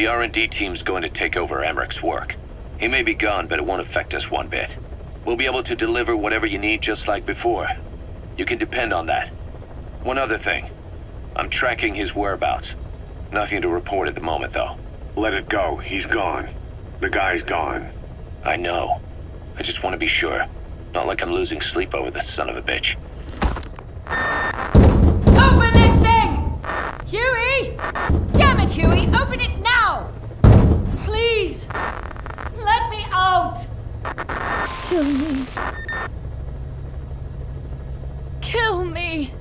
The R&D team's going to take over Emmerich's work. He may be gone, but it won't affect us one bit. We'll be able to deliver whatever you need just like before. You can depend on that. One other thing. I'm tracking his whereabouts. Nothing to report at the moment, though. Let it go. He's gone. The guy's gone. I know. I just want to be sure. Not like I'm losing sleep over this son of a bitch. Open this thing! Huey! Damn it, Huey! Open it now! Please! Let me out! Kill me. Kill me!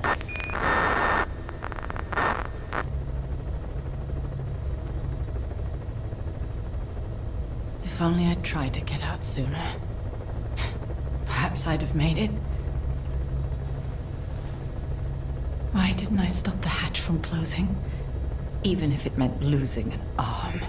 If only I'd tried to get out sooner. Perhaps I'd have made it. Why didn't I stop the hatch from closing? Even if it meant losing an arm.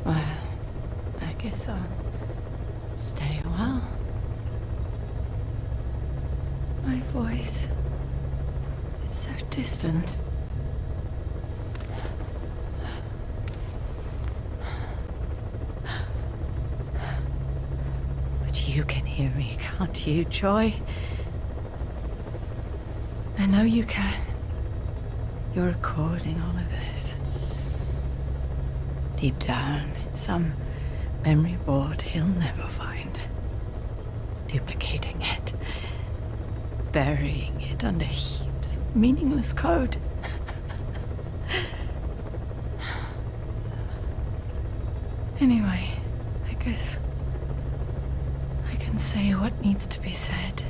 Well, I guess I'll stay a while. My voice, it's so distant. But you can hear me, can't you, Joy? I know you can. You're recording all of this. Deep down in some memory board he'll never find. Duplicating it. Burying it under heaps of meaningless code. Anyway, I guess I can say what needs to be said.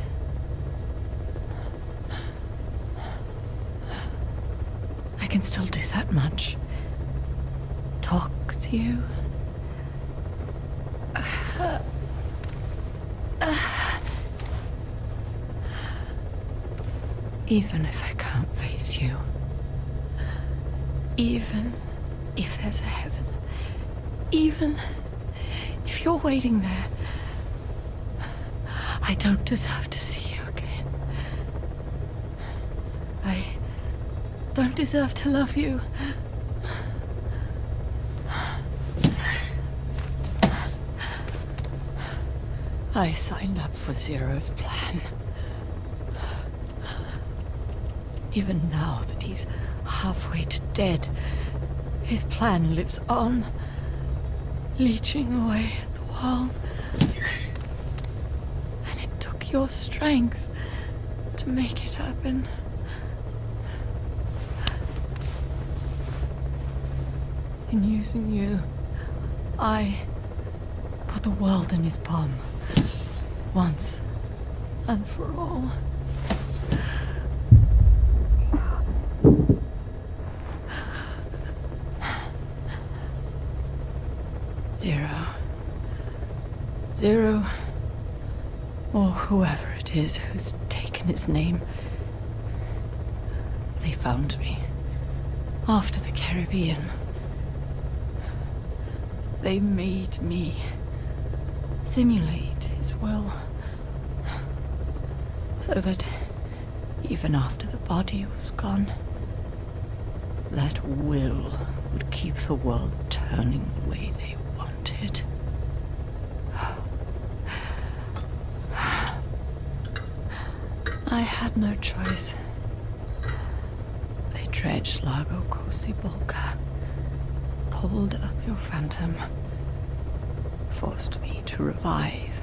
I can still do that much. Talk to you. Even if I can't face you. Even if there's a heaven. Even if you're waiting there. I don't deserve to see you again. I don't deserve to love you. I signed up for Zero's plan. Even now that he's halfway to dead, his plan lives on, leeching away at the wall. And it took your strength to make it happen. In using you, I put the world in his palm. Once and for all. Zero, or whoever it is who's taken his name. They found me after the Caribbean. They made me simulate his will, so that even after the body was gone, that will would keep the world turning the way they wanted. I had no choice. They dredged Lago Cosibolca, pulled up your phantom, forced me to revive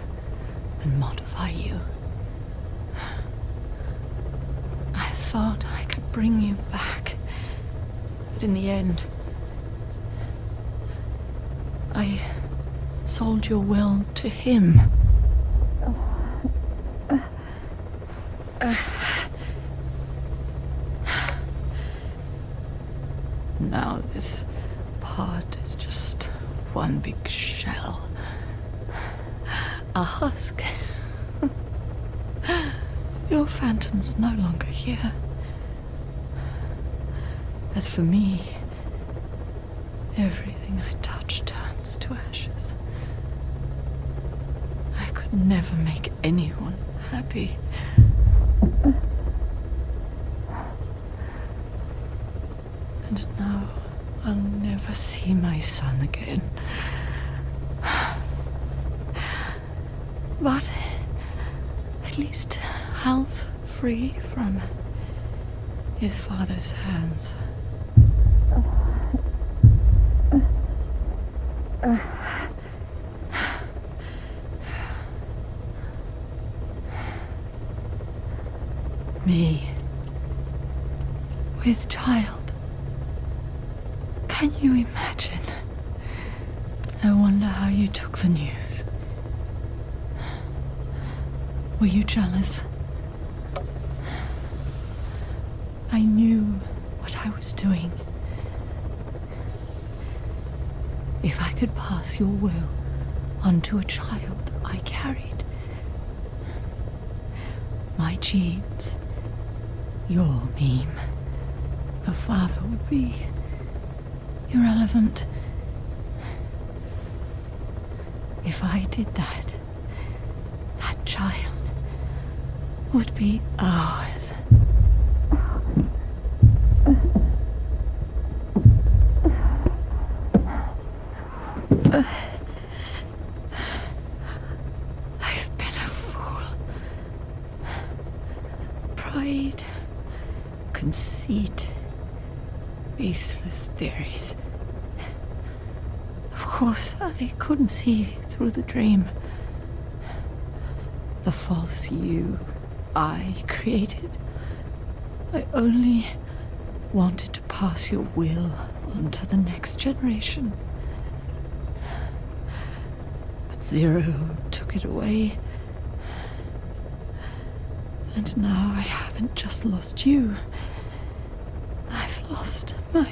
and modify you. I thought I could bring you back, But in the end, I sold your will to him. Now this part is just one big shell. A husk. Your phantom's no longer here. As for me, everything I touch turns to ashes. I could never make anyone happy. And now I'll never see my son again. But at least Hal's free from his father's hands. Me, with child. Can you imagine? I wonder how you took the news. Were you jealous? I knew what I was doing. If I could pass your will onto a child I carried, my genes, your meme, a father would be irrelevant. If I did that, that child would be ours. I've been a fool. Pride, conceit, baseless theories. Of course, I couldn't see through the dream. The false you I created. I only wanted to pass your will on to the next generation. But Zero took it away. And now I haven't just lost you. I've lost my...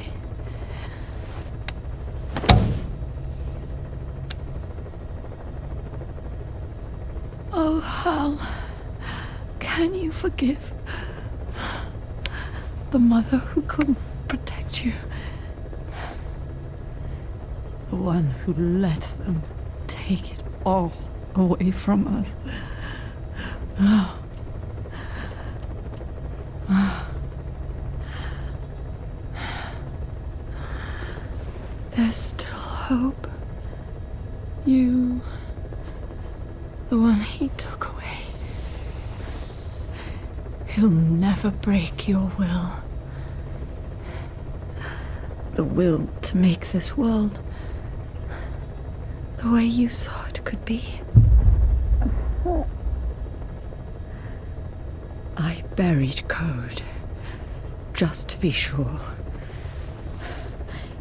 Oh, Hal, can you forgive the mother who couldn't protect you? The one who let them take it all away from us. Oh. There's still hope. You, the one he took away. He'll never break your will. The will to make this world the way you saw it could be. I buried code, just to be sure.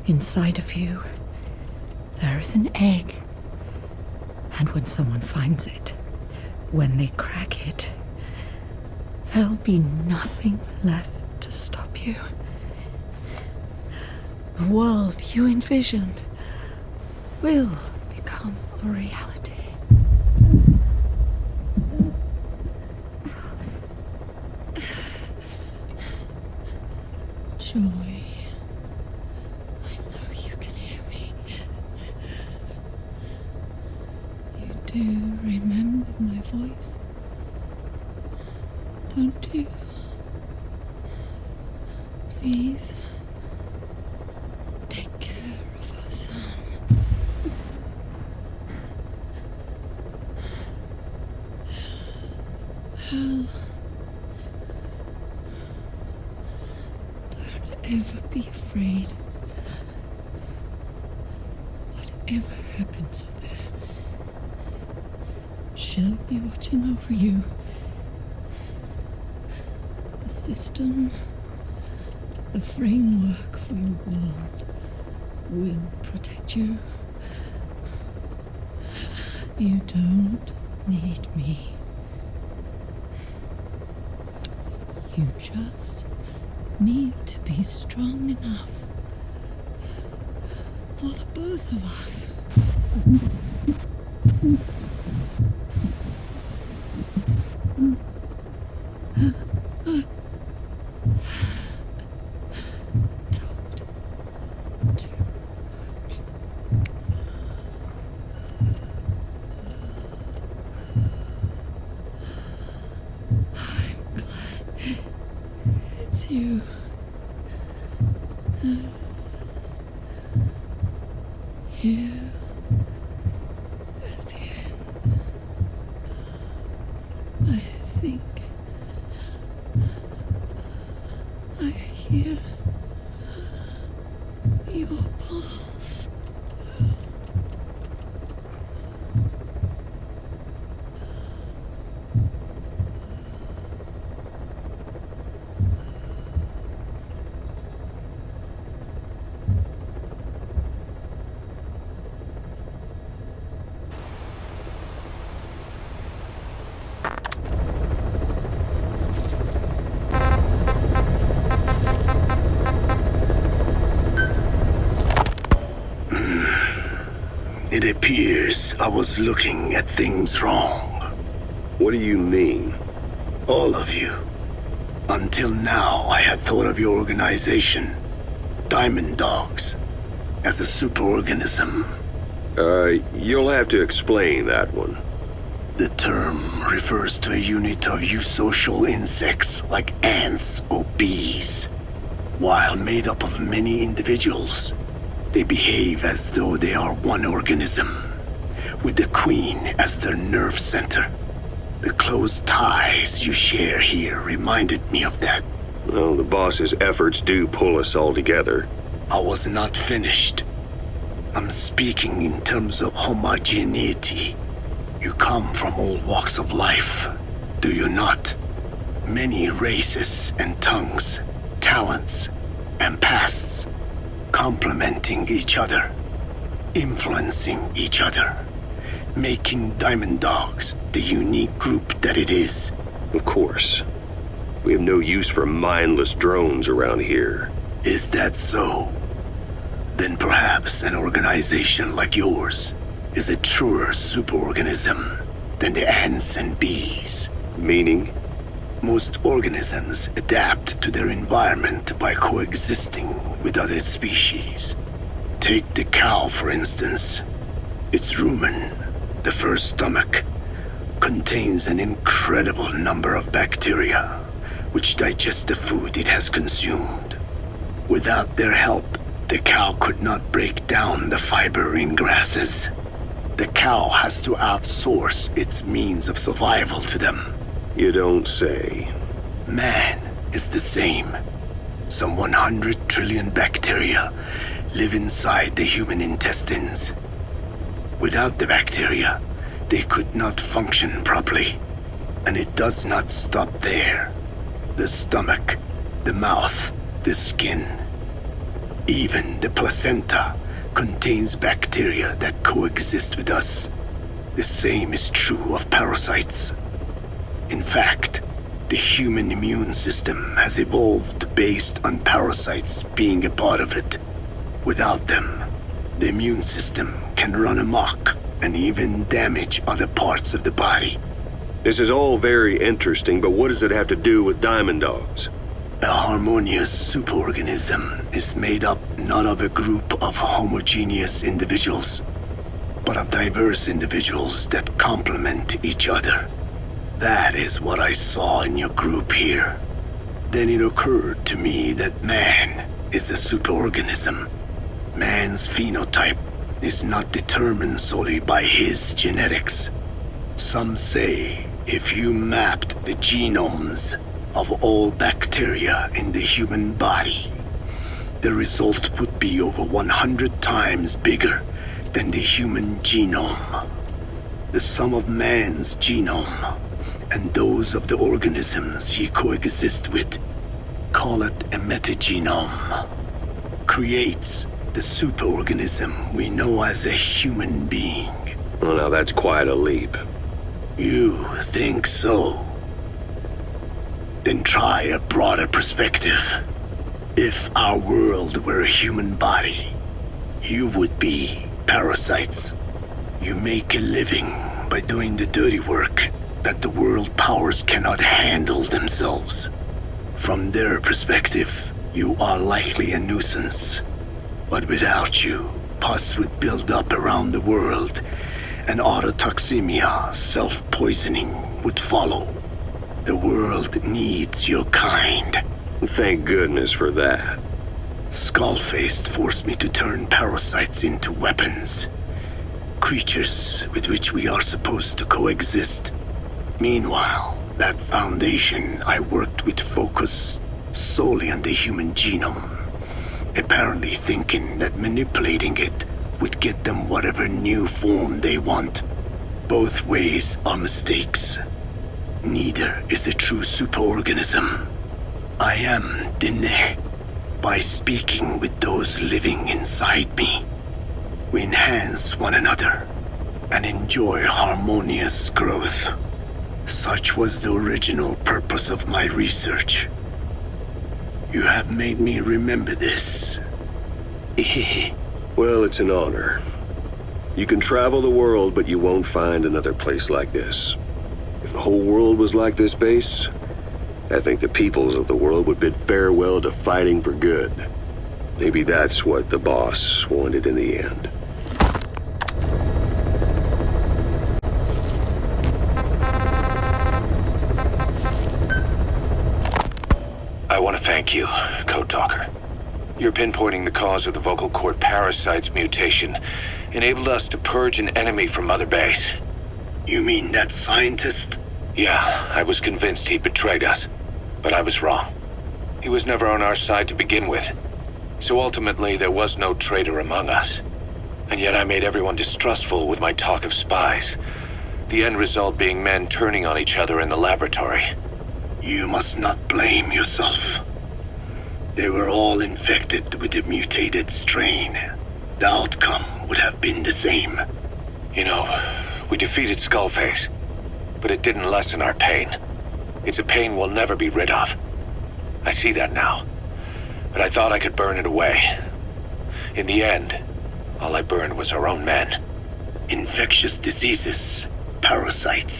Inside of you, there is an egg. And when someone finds it, when they crack it, there'll be nothing left to stop you. The world you envisioned will become a reality. Joy. I know you can hear me. You do remember my voice, don't you? Please, take care of our son. Hal, don't ever be afraid. Whatever happens up there, she'll be watching over you. The system The framework for your world will protect you. You don't need me. You just need to be strong enough for the both of us. You. Here at the end, I think I hear your pulse. It appears I was looking at things wrong. What do you mean? All of you. Until now, I had thought of your organization, Diamond Dogs, as a superorganism. You'll have to explain that one. The term refers to a unit of eusocial insects like ants or bees. While made up of many individuals, they behave as though they are one organism, with the queen as their nerve center. The close ties you share here reminded me of that. Well, the boss's efforts do pull us all together. I was not finished. I'm speaking in terms of homogeneity. You come from all walks of life, do you not? Many races and tongues, talents and pasts, complementing each other, influencing each other, making Diamond Dogs the unique group that it is. Of course. We have no use for mindless drones around here. Is that so? Then perhaps an organization like yours is a truer superorganism than the ants and bees. Meaning? Most organisms adapt to their environment by coexisting with other species. Take the cow, for instance. Its rumen, the first stomach, contains an incredible number of bacteria, which digest the food it has consumed. Without their help, the cow could not break down the fiber in grasses. The cow has to outsource its means of survival to them. You don't say. Man is the same. Some 100 trillion bacteria live inside the human intestines. Without the bacteria, they could not function properly. And it does not stop there. The stomach, the mouth, the skin, even the placenta contains bacteria that coexist with us. The same is true of parasites. In fact, the human immune system has evolved based on parasites being a part of it. Without them, the immune system can run amok and even damage other parts of the body. This is all very interesting, but what does it have to do with Diamond Dogs? A harmonious superorganism is made up not of a group of homogeneous individuals, but of diverse individuals that complement each other. That is what I saw in your group here. Then it occurred to me that man is a superorganism. Man's phenotype is not determined solely by his genetics. Some say if you mapped the genomes of all bacteria in the human body, the result would be over 100 times bigger than the human genome. The sum of man's genome and those of the organisms he coexists with call it a metagenome, creates the superorganism we know as a human being. Well, now that's quite a leap. You think so? Then try a broader perspective. If our world were a human body, you would be parasites. You make a living by doing the dirty work that the world powers cannot handle themselves. From their perspective, you are likely a nuisance. But without you, pus would build up around the world, and autotoxemia, self-poisoning, would follow. The world needs your kind. Thank goodness for that. Skullfaced forced me to turn parasites into weapons. Creatures with which we are supposed to coexist. Meanwhile, that foundation I worked with focused solely on the human genome, apparently thinking that manipulating it would get them whatever new form they want. Both ways are mistakes. Neither is a true superorganism. I am Dine. By speaking with those living inside me, we enhance one another and enjoy harmonious growth. Such was the original purpose of my research. You have made me remember this. Well, it's an honor. You can travel the world, but you won't find another place like this. If the whole world was like this base, I think the peoples of the world would bid farewell to fighting for good. Maybe that's what the boss wanted in the end. I want to thank you, Code Talker. Your pinpointing the cause of the vocal cord parasite's mutation enabled us to purge an enemy from Mother Base. You mean that scientist? Yeah, I was convinced he betrayed us, but I was wrong. He was never on our side to begin with, so ultimately there was no traitor among us. And yet I made everyone distrustful with my talk of spies, the end result being men turning on each other in the laboratory. You must not blame yourself. They were all infected with the mutated strain. The outcome would have been the same. You know, we defeated Skullface, but it didn't lessen our pain. It's a pain we'll never be rid of. I see that now, but I thought I could burn it away. In the end, all I burned was our own men. Infectious diseases, parasites.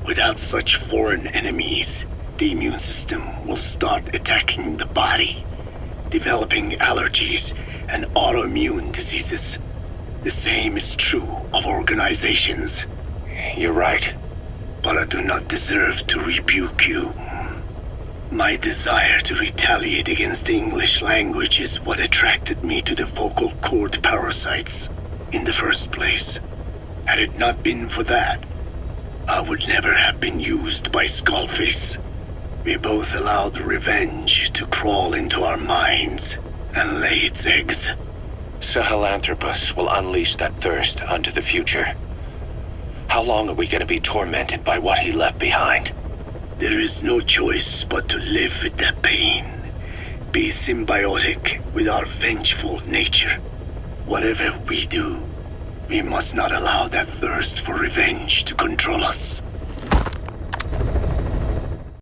Without such foreign enemies, the immune system will start attacking the body, developing allergies and autoimmune diseases. The same is true of organizations. You're right. But I do not deserve to rebuke you. My desire to retaliate against the English language is what attracted me to the vocal cord parasites in the first place. Had it not been for that, I would never have been used by Skullface. We both allowed revenge to crawl into our minds and lay its eggs. Sahelanthropus will unleash that thirst onto the future. How long are we going to be tormented by what he left behind? There is no choice but to live with that pain. Be symbiotic with our vengeful nature. Whatever we do, we must not allow that thirst for revenge to control us.